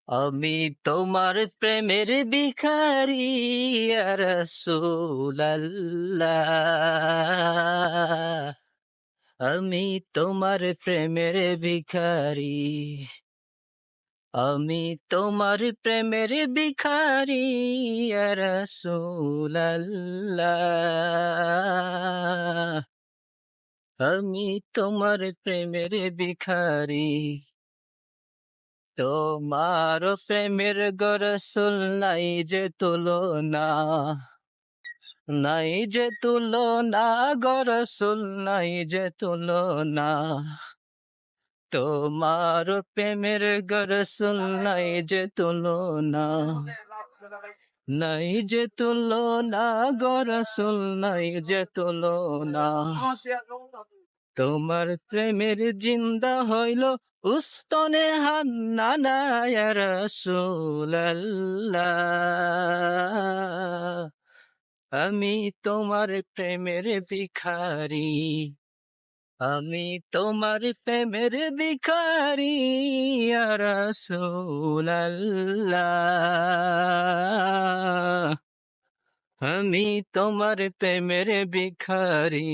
আমি তোমার প্রেমের ভিখারি ইয়া রাসূলুল্লাহ, আমি তোমার প্রেমের ভিখারি, আমি তোমার প্রেমের ভিখারি ইয়া রাসূলুল্লাহ, আমি তোমার প্রেমের ভিখারি। তোমার প্রেমের গরসুল নাই যে তুলনা, নাই যে তুলনা, গরসুল নাই যে তুলনা। তোমার প্রেমের গরসুল নাই যে তুলনা, নাই যে তুলনা, গরসুল নাই যে তুলনা। তোমার প্রেমের জিন্দা হইল উস্তনে হান্নানা ইয়া রাসূলুল্লাহ, আমি তোমার প্রেমের ভিখারি, আমি তোমার প্রেমের ভিখারি ইয়া রাসূলুল্লাহ, আমি তোমার প্রেমের ভিখারি।